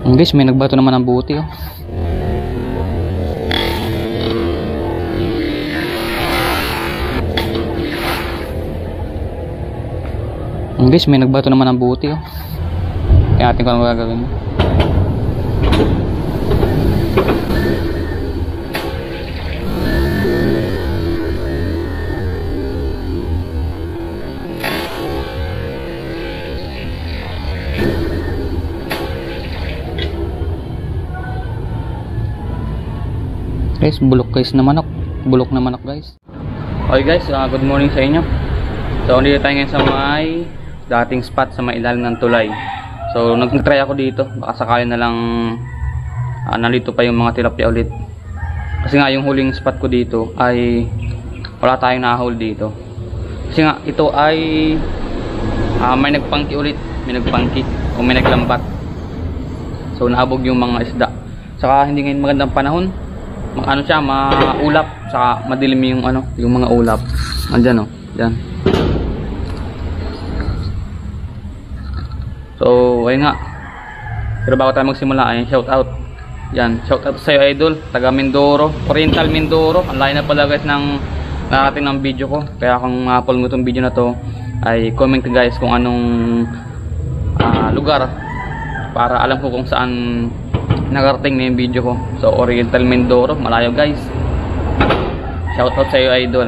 Guys, may nagbato naman ng buti oh. Guys, may nagbato naman ng buti oh. Kaya atin ko ano gagawin. Guys, bulok guys na manok. Bulok na manok guys. Okay guys, good morning sa inyo. So, dito tayo ngayon sa may dating spot sa may ilalim ng tulay. So, nag-try ako dito. Baka sakali na lang nandito pa yung mga tilapia ulit. Kasi nga yung huling spot ko dito ay wala tayong nahuli dito. Kasi nga ito ay may nagpangki ulit. May nagpangki o may naglambat. So, naabog yung mga isda. Saka hindi ngayon magandang panahon. Ano siya, maulap, saka madilim yung yung mga ulap. Andiyan oh, diyan. So, ayun nga. Pero bago tayo magsimula, ay shout out. Yan, shout out sa iyo idol, taga Mindoro, Oriental Mindoro. Ang layo na pala guys ng narating ng video ko. Kaya kung ma-upload mo itong video na to, ay comment guys kung anong lugar para alam ko kung saan nakarating na yung video ko. So, Oriental Mindoro, malayo guys. Shoutout sa iyo idol.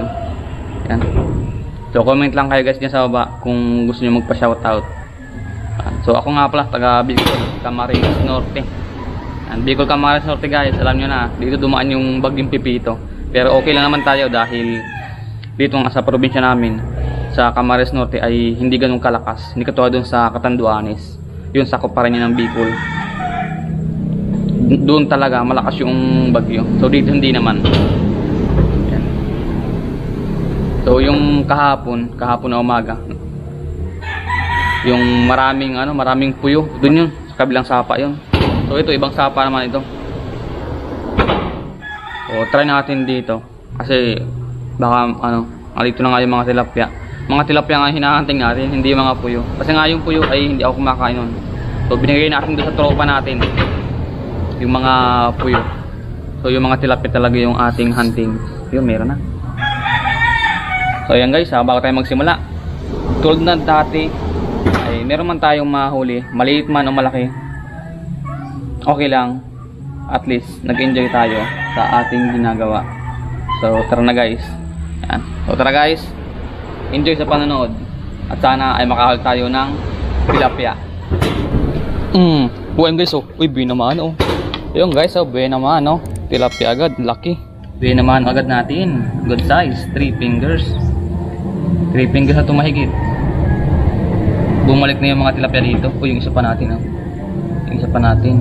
Yan. So, comment lang kayo guys dyan sa baba kung gusto nyo magpa-shoutout. So, ako nga pala, taga Bicol, Camarines Norte. Yan, Bicol, Camarines Norte guys, alam nyo na, dito dumaan yung bagyong Pipito. Pero okay lang naman tayo dahil dito nga sa probinsya namin, sa Camarines Norte ay hindi ganun kalakas. Hindi katulad dun sa Catanduanes. Yun, sakop pa rin yun ng Bicol. Doon talaga malakas yung bagyo. So dito hindi naman. Yan. So yung kahapon na umaga, yung maraming puyo, doon yun sa kabilang sapa yun. So ito ibang sapa naman ito. So try natin dito kasi baka alito na nga yung mga tilapia. Mga tilapia nga hinahanting natin, hindi mga puyo. Kasi nga yung puyo ay hindi ako kumakain nun. So binigay natin doon sa tropa natin yung mga puyo. So yung mga tilapia talaga yung ating hunting. Yun, meron na. So ayan guys, bago tayo magsimula, tulad na dati ay meron man tayong mahuli, maliit man o malaki, okay lang, at least nag-enjoy tayo sa ating ginagawa. So tara na guys. Ayan. So tara guys, enjoy sa panonood at sana ay makahuli tayo ng tilapia. Buwan guys, oh. Uy, naman oh. Yung guys, buwan naman oh. Tilapia agad, laki. Buwan naman agad natin. Good size, 3 fingers. 3 fingers na tumahigit. Bumalik na yung mga tilapia dito. Uy, yung isa pa natin oh. Yung isa pa natin.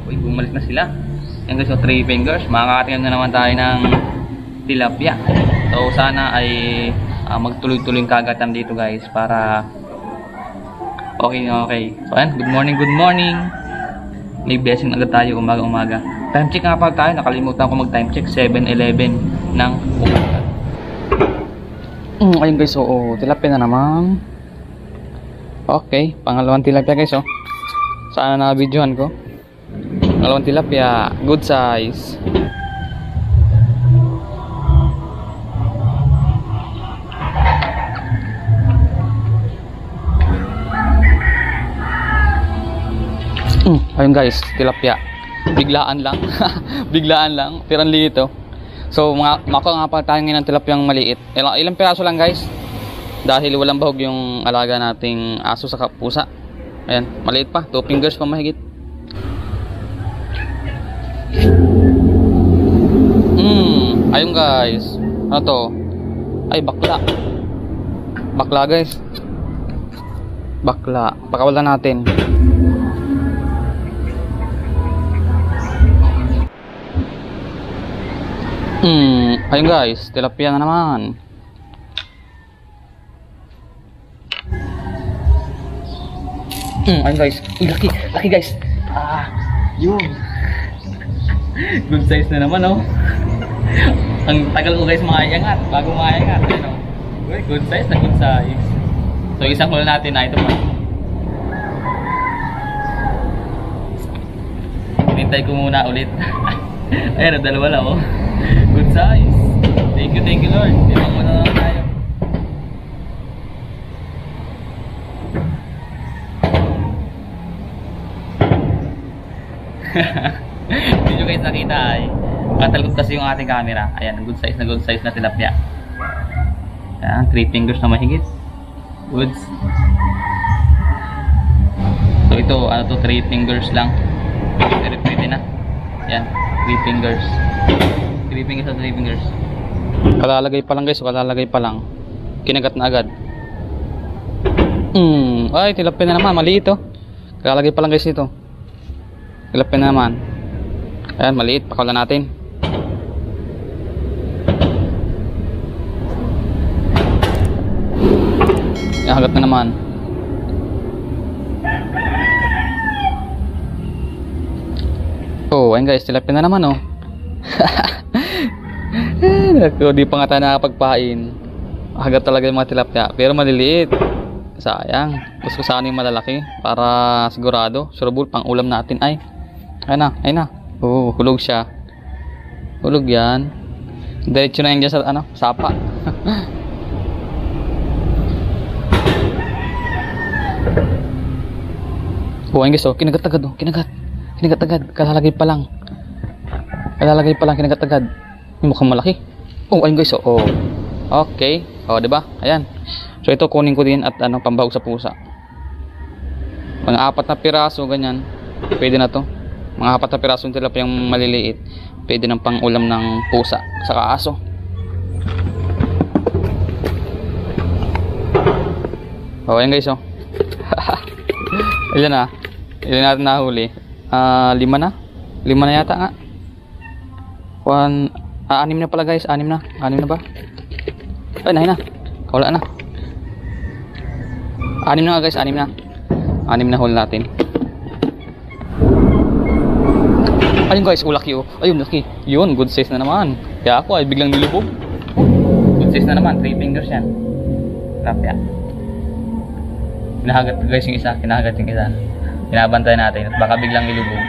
Uy, bumalik na sila. Yan guys, 3 fingers. Makakatingin na naman tayo ng tilapia. So sana ay magtuloy-tuloy kagatan dito guys para okay. So ayan, good morning. May blessing agad tayo umaga. Time check nga pala tayo, nakalimutan ko mag time check, 7:11 ng umaga. Ayun guys, tilapia na naman. Okay, pangalawang tilapia guys oh. Sana na-videohan ko. Pangalawang tilapia, good size. Ayun guys, tilapia. Biglaan lang. Biglaan lang. Tirang lito. So, mako nga pa tayo ngayon ng tilapiyang maliit. Ilang piraso lang guys. Dahil walang bahog yung alaga nating aso sa pusa. Ayan, maliit pa. 2 fingers pa mahigit. Ayun guys. Ano to? Ay, bakla. Bakla guys. Bakla. Pakawalan natin. Ayun guys, tilapia na naman. Ayun guys, laki guys. Yun. Good size na naman oh. Ang tagal ko guys maiangat, bago maiangat. Ayun o. Uy, good size na good size. So isang hula natin na ito pa. Hinintay ko muna ulit. Ayun, dalawa lang oh. Good size. Thank you Lord. Tingnan muna lang tayo. Hindi nyo guys nakita ay katalgot kasi yung ating camera. Ayan, good size na tilapia. Ayan, 3 fingers na mahigit. Goods. So ito, ano to, 3 fingers lang. Pwede na. Ayan, 3 fingers. 3 fingers na 3 fingers. Kalalagay pa lang guys, kalalagay pa lang. Kinagat na agad. Ay, tilapia na naman, maliit oh. Kalalagay pa lang guys ito. Tilapia na naman. Ayan, maliit, pakawalan natin. Hagat na naman. Oh, ayun guys, tilapia na naman oh. Di pa nga tayo nakapagpain. Hagat talaga yung mga tilapia, pero maliliit. Sayang. Gusto ko sana yung malalaki para sigurado, sureball pang ulam natin ay. Ayun na. Oh, hulog siya. Hulog yan. Diretso na yan dyan sa ano, sapa. Oh, ayun guys, oh, kinagat agad oh, kinagat agad, kalalagay pa lang, kinagat agad. Mukhang malaki. Oh, ayun guys, oh, okay, oh, diba, ayan. So ito kunin ko din at ano, pambahog sa pusa. Mga 4 na piraso, ganyan, pwede na to. Mga 4 na piraso ng tilapia yung maliliit, pwede ng pang ulam ng pusa saka aso. Oh, ayun guys, oh. Ilan na? Ilan natin nahuli? 5 na? 5 na yata nga. 6 na pala guys. 6 na ba? Ay, nahin na. Wala na. 6 na nga guys. 6 na. 6 na huli natin. Ayun guys, laki oh. Ayun, laki. Yun, good size na naman. Kaya ako ay biglang nilubog. Good size na naman. 3 fingers yan. Tilapia. Kinahagat guys yung isa, binabantay natin at baka biglang nilubog.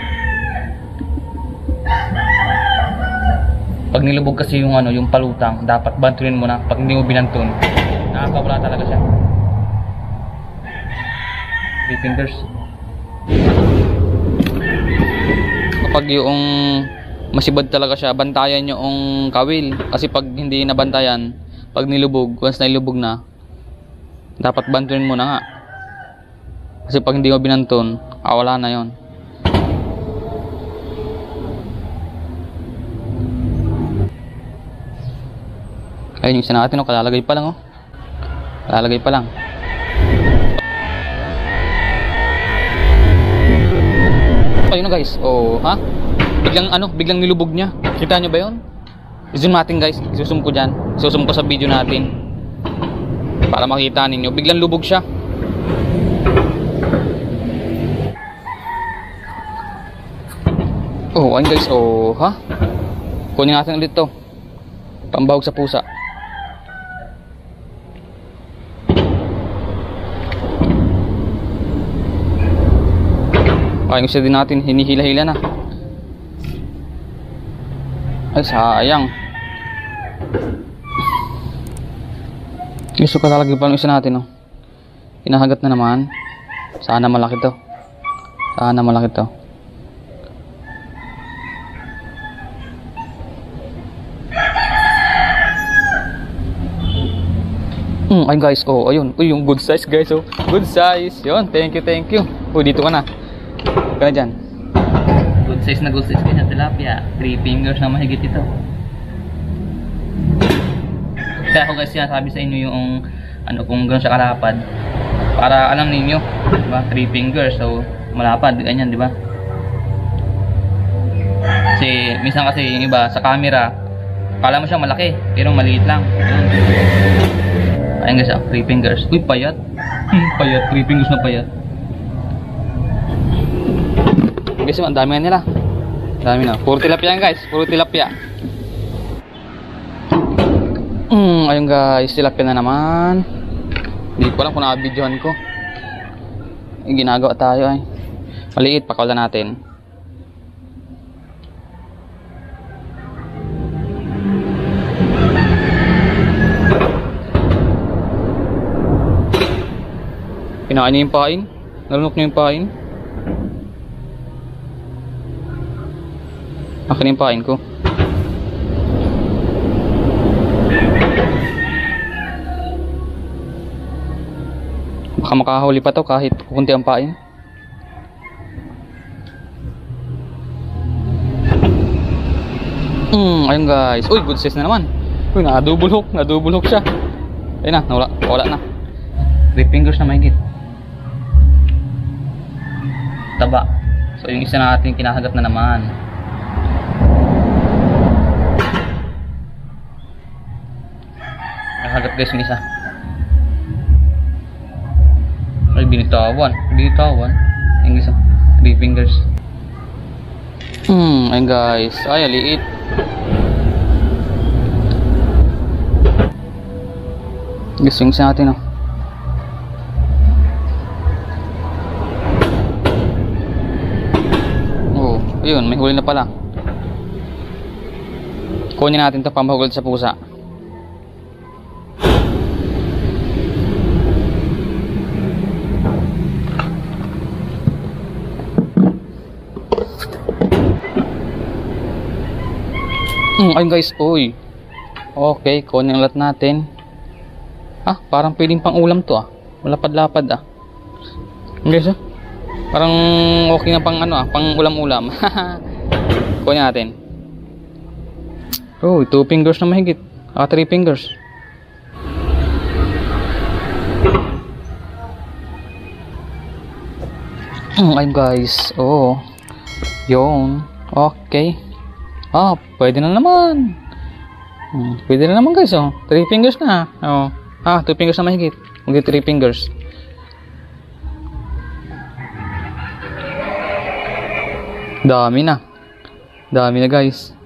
Pag nilubog kasi yung ano, yung palutang, dapat bantuin mo na. Pag hindi mo binantun, nakakawala talaga siya. 3 fingers. Kapag yung masibad talaga siya, bantayan yung kawil. Kasi pag hindi nabantayan, pag nilubog, once na nilubog na, dapat bantuin mo na nga. Kasi pag hindi mo binanton, wala na yon. Ayun yung isa natin, oh, kalalagay pa lang oh. Kalalagay pa lang. Ayun na guys, oh, ha? Biglang nilubog niya. Kita nyo ba yun? I-zoom natin guys, isusum ko dyan. Isusum ko sa video natin. Para makita ninyo, biglang lubog siya. Oh, ayun guys, oh, ha? Kunin natin ulit to. Pambahog sa pusa. Ayun gusto din natin, hinihila-hila na. Ay, sayang. Gusto ko talaga pa yung isa natin, oh. Hinahagat na naman. Sana malaki to. Ayun guys, oh, ayun. Uy, yung good size guys, oh. Good size. Yun, thank you. Oh, dito ka na. Ka na dyan. Good size na tilapia. 3 fingers na mahigit ito. Kaya ako guys, sabi sa inyo yung ano, kung gano'n siya kalapad. Para alam ninyo, diba? 3 fingers, so malapad, ganyan, diba? Kasi, minsan kasi yung iba sa camera, kala mo siya malaki, pero maliit lang. Ayun guys, 3 fingers. Uy, payat. Payat, 3 fingers na payat. Guys, ang dami nga nila. Dami na. Puro tilapia yan guys, puro tilapia. Ayun guys, tilapia na naman. Hindi ko alam kung nakabidyohan ko. Ginagawa tayo ay. Maliit, pakawalan natin. Kinain niya yung pain. Nalunok niya yung pain. Akin yung pain ko. Baka makahuli pa to kahit kukunti ang pain. Ayun guys. Uy, good size na naman. Uy, nadubul hook siya. Ayun na, wala na. 3 fingers na mahigit. Taba. So yung isa natin kinahagat na naman. Nakahagat guys yung isa. Ay, binitawan. Yung isa 3 fingers. Ayun guys. Ay, liit. Guys, yung isa natin ayun, may huli na pala. Kunin natin ito pamahugod sa pusa. Ayun guys, uy. Okay, kunin ulit natin. Parang pwedeng pang ulam to Malapad-lapad Guys, parang okay na pang pang ulam-ulam. Kunin natin. 2 fingers na mahigit. 3 fingers. Ayun guys. Yun. Okay. Pwede na naman. Pwede na naman guys 3 fingers na. 2 fingers na mahigit. Magiging 3 fingers. Dami na guys.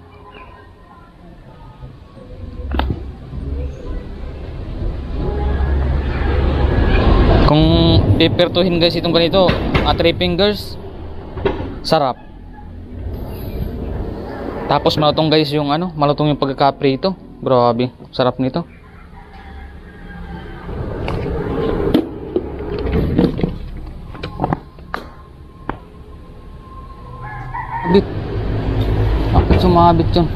Kung pipertuhin guys itong ganito 3 fingers, sarap. Tapos malutong guys yung malutong yung pagkakaprito. Grabe, sarap nito. Bakit sumabit yun?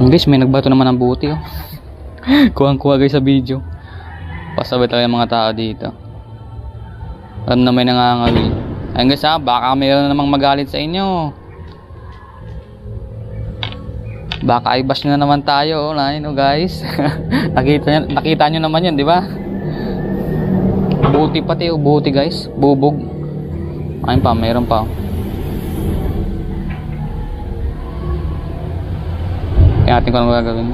Guys, may nagbato naman ng buti Kuhang-kuha guys sa video. Pasabay talaga yung mga tao dito. Alam na may nangangawil. Ayun guys baka mayroon namang magalit sa inyo. Baka i-bash na naman tayo guys. nakita nyo naman yun, di ba? Buti pati buti guys, bubog. Ayun pa, mayroon pa Kaya natin kung ano gagawin.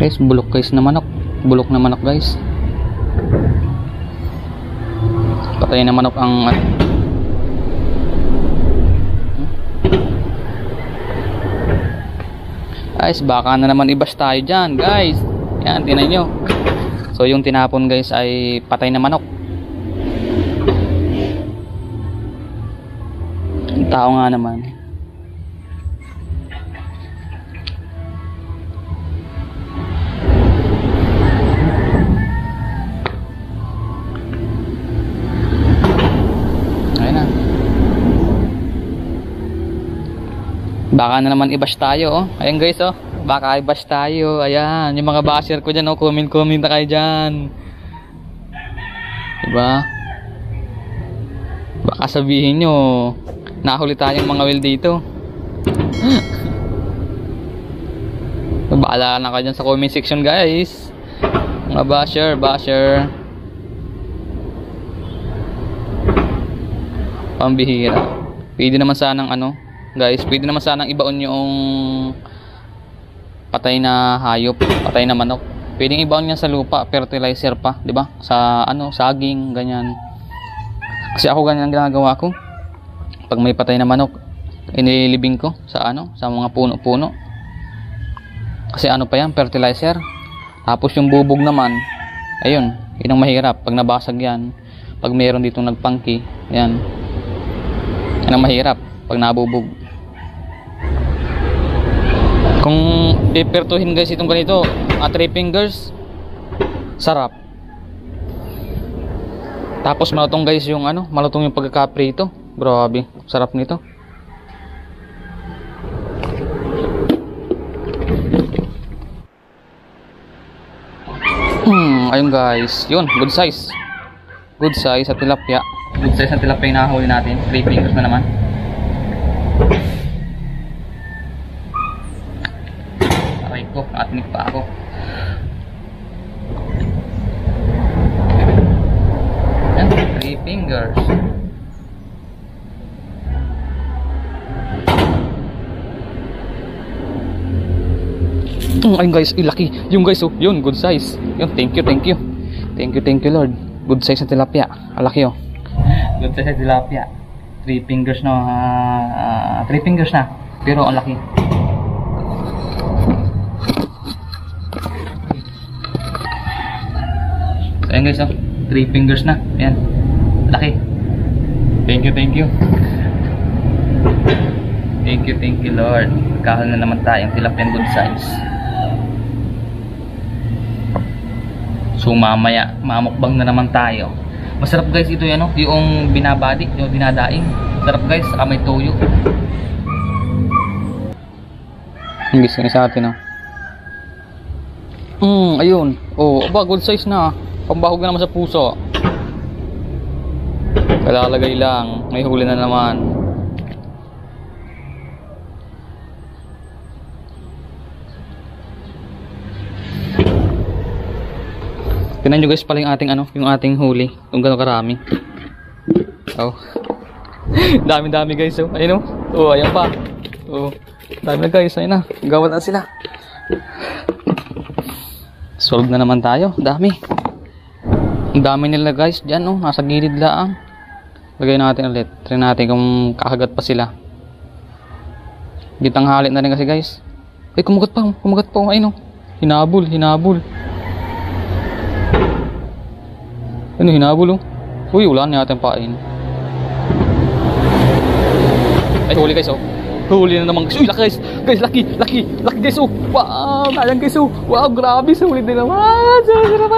Guys, bulok guys na manok. Bulok na manok guys. Patay na manok ang guys, baka na naman i-bash tayo dyan guys. Yan, tinan nyo. So yung tinapon guys ay patay na manok. Ang tao nga naman. Baka na naman i-bash tayo Ayan guys baka i-bash tayo. Ayan, yung mga basher ko dyan comment na kayo dyan. Diba? Baka sabihin nyo nahuli tayong mga will dito. Bahala na kayo dyan sa comment section guys. Mga basher. Pambihira. Pwede naman sanang guys, pwede naman sanang ibaon yung patay na hayop, patay na manok. Pwedeng ibaon niya sa lupa, fertilizer pa, 'di ba? Sa saging, ganyan. Kasi ako ganyan ang ginagawa ko. Pag may patay na manok, inililibing ko sa sa mga puno-puno. Kasi pa yan, fertilizer. Tapos yung bubog naman, ayun, yun ang mahirap pag nabasag yan. Pag mayroon ditong nagpangki, yan. Yan ang mahirap pag nabubog. Kung pipertuhin guys itong ganito, 3 fingers, sarap. Tapos malutong guys yung malutong yung pagkakaprito. Grabe, sarap nito. Ayun guys, yun, good size. Good size sa tilapia. Good size na tilapia yung nahuli natin. 3 fingers na naman. Aray ko, atnik pa ako. Yan, 3 fingers. Ayun guys, laki. Yung guys, yun, good size. Yun, thank you Lord. Good size na tilapia. Laki good size na tilapia. 3 fingers na 3 fingers na. Pero ang laki. Ayun guys, 3 fingers na. Ayan. Laki. Thank you. Thank you Lord. Kahal na naman tayong tilapia good size. So mamaya, mamukbang na naman tayo. Masarap guys ito yung binabadi, yung dinadaing. Sarap guys, may toyo. Ang gusto sa atin ayun. Good size na. Pambahog na naman sa puso. Kalalagay lang, may huli na naman. Tingnan nyo guys pala yung ating huli. Kung gano'ng karami. Dami guys. Ayun ayan pa. Dami na guys. Ayun na. Gawal na sila. Solve na naman tayo. Dami. Ang dami nila guys. Diyan nasa gilid lang. Lagay natin ulit. Try natin kung kakagat pa sila. Gitang halit na rin kasi guys. Ay kumagat pa. Ayun Hinabol. Hinabol Uy, wala na natin pain. Ay, huli guys Huli na naman. Uy, laki guys. Laki guys Wow, nalang guys Wow, grabe. Huli din naman.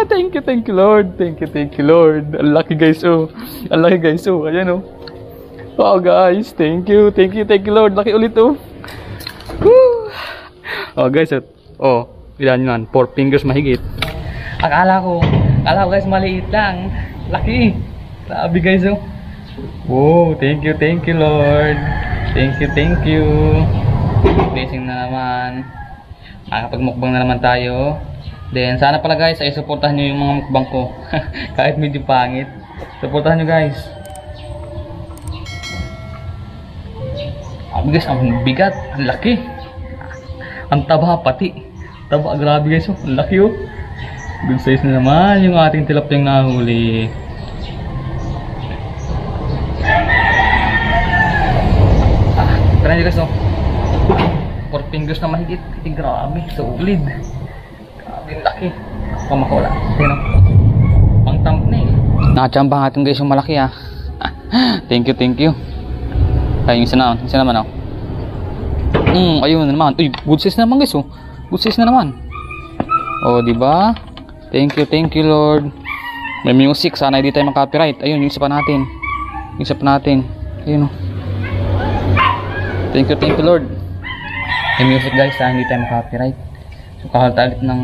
Thank you Lord. Thank you Lord. Ang laki guys Ang laki guys Ayan Wow guys. Thank you Lord. Laki ulit Woo. Guys ilan yun 4 fingers mahigit. Akala ko guys maliit lang. Laki. Grabe guys Wow, thank you Lord. Thank you. Blessing na naman. Makakapagmukbang na naman tayo. Then sana pala guys ay supportahan nyo yung mga mukbang ko. Kahit medyo pangit. Supportahan nyo guys. Guys, ang bigat, ang laki. Ang taba pati. Grabe guys ang laki Good size na naman yung ating tilapia yung nahuli. Tara nyo guys 4 fingers na mahigit. Grabe, solid. Grabe, laki. Pamakawala. Pang thumbnail. Nakachamba natin guys yung malaki Thank you. Ay, yung isa naman ayun na naman. Uy, good size na naman guys Good size na naman. Diba? Thank you Lord. May music, sana hindi tayo mag-copyright. Ayun, yung isa pa natin. Ayun Thank you Lord. May music guys, sana hindi tayo mag-copyright. So kakalta ulit ng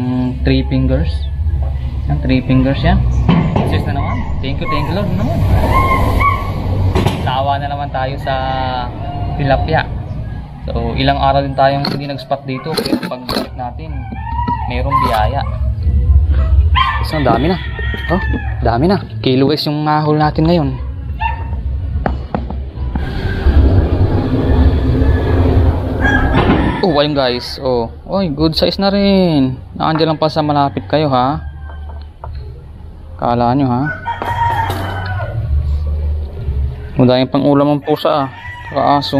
3 fingers. Yan, 3 fingers yan. Sis na naman. Thank you Lord naman. Sawa na naman tayo sa tilapia. So ilang araw din tayong hindi nag-spot dito, pero pagbalik natin mayroong biyaya. So ang dami na. Oh, dami na. Kilo guys yung nahul natin ngayon. Oh, ayun guys. Oh, oy, good size na rin. Nandiyan lang pa sa malapit kayo ha. Kala nyo ha. Madayang pang ulam ang pusa ah. Kaaso.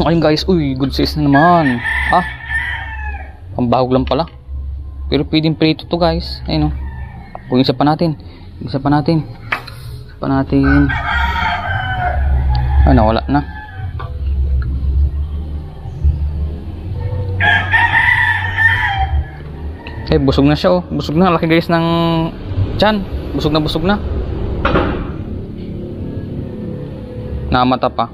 Ayun guys, uy, good size na naman. Ah, pambahog lang pala. Pero pwedeng prito to guys. Ayun o. Kung isa pa natin. Isa pa natin. Isa pa natin. Ay, nawala na. Eh, busog na siya oh. Busog na. Laki guys ng tiyan. Busog na, busog na. Namata pa.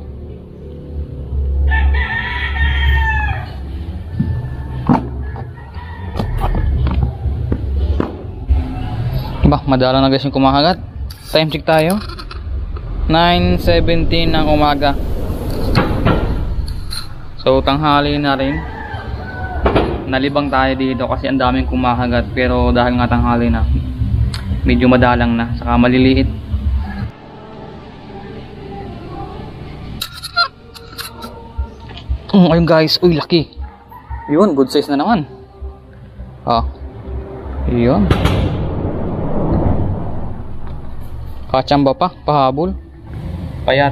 Bah, madala na guys yung kumakagat. Time check tayo. 9:17 ng umaga. So tanghali na rin. Nalibang tayo dito kasi ang daming kumakagat, pero dahil nga tanghali na, medyo madalang na, saka maliliit. Ayun guys, uy laki. Yun, good size na naman. Ah. Yun. Kachamba pa, pahabol. Payat.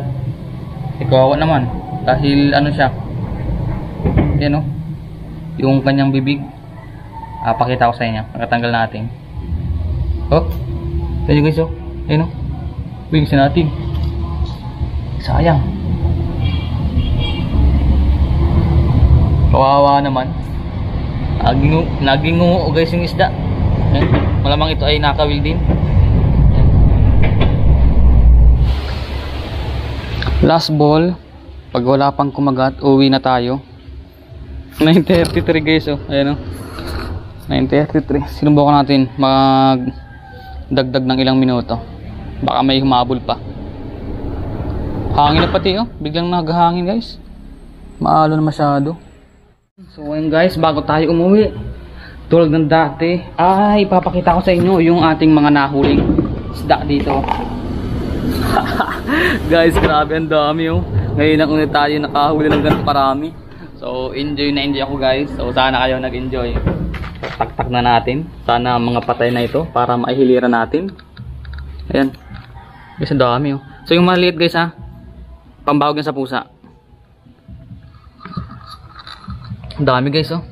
Ikaw naman. Dahil ano siya. Yan o. Yung kanyang bibig. Pakita ko sa inyo. Nakatanggal natin. Oh. Tignan guys o. Yan o. Bigyan natin. Sayang. Kawawa naman. Nagingungo guys yung isda. Malamang ito ay nakawil din. Last ball, pag wala pang kumagat, uwi na tayo. 9:33 guys oh. Ayan oh. 9:33. Sinubukan natin magdagdag ng ilang minuto. Baka may humabol pa. Hangin na pati oh. Biglang naghahangin guys. Maalo na masyado. So ayun guys, bago tayo umuwi, tulad ng dati, ay ipapakita ko sa inyo yung ating mga nahuling isda dito. Guys, grabe ang dami oh. Ngayon lang ulit tayo nakahuli ng ganito karami. So enjoy na enjoy ako guys. So sana kayo nag-enjoy. Tak-tak na natin. Sana mga patay na ito para maihiliran natin. Ayan. Guys, ang dami oh. So yung maliit guys ha, pambawag yan sa pusa. Ang dami guys oh.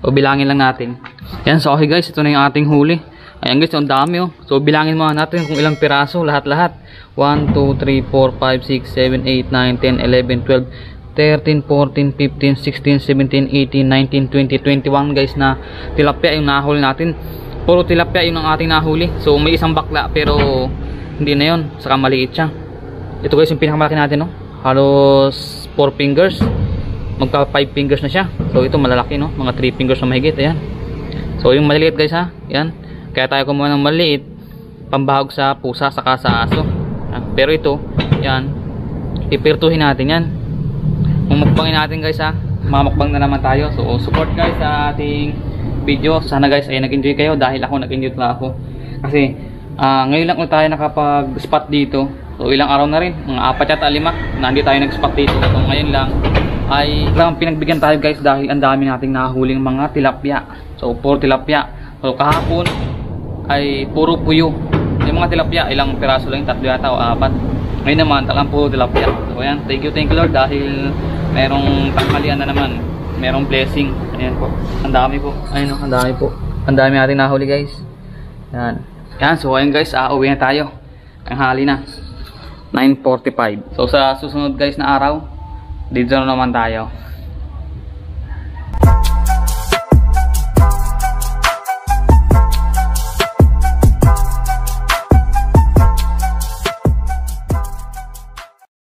O bilangin lang natin. Yan, so okay guys, ito na yung ating huli. Ayan guys, ang dami oh. So bilangin mo natin kung ilang piraso lahat-lahat. 1, 2, 3, 4, 5, 6, 7, 8, 9, 10, 11, 12, 13, 14, 15, 16, 17, 18, 19, 20, 21 guys na tilapia yung nahuli natin. Puro tilapia yung ang ating nahuli. So may isang bakla pero hindi na yun. Saka maliit siya. Ito guys yung pinakamalaki natin no. Halos 4 fingers. Magka 5 fingers na siya. So ito malalaki no. Mga 3 fingers na mahigit. Ayan. So yung maliliit guys ha. Ayan. Kaya tayo kumuha ng maliit. Pambahog sa pusa saka sa aso. Pero ito. Ayan. Ipirtuhin natin yan. Mumukbangin natin guys ha. Mamukbang na naman tayo. So support guys sa ating video. Sana guys ay nag-enjoy kayo. Dahil ako nag-enjoy na ako. Kasi ngayon lang tayo nakapag-spot dito. So ilang araw na rin. Mga 4 yata 5 na hindi tayo nag-spot dito. So ngayon lang ay lang pinagbigyan tayo guys dahil ang dami nating nahuling mga tilapia. So puro tilapia. So kahapon ay puro puyo. Yung mga tilapia ilang piraso lang, 3 yata o 4. Ngayon naman talagang puro tilapia. So ayan, thank you Lord dahil merong tanghalian na naman. Merong blessing. Ayan po. Ang dami po. Ayun ang dami po. Ang dami nating nahuli guys. Yan. Yan, so ayun guys, uwi na tayo. Ang hali na. 9:45. So sa susunod guys na araw, dito na naman tayo.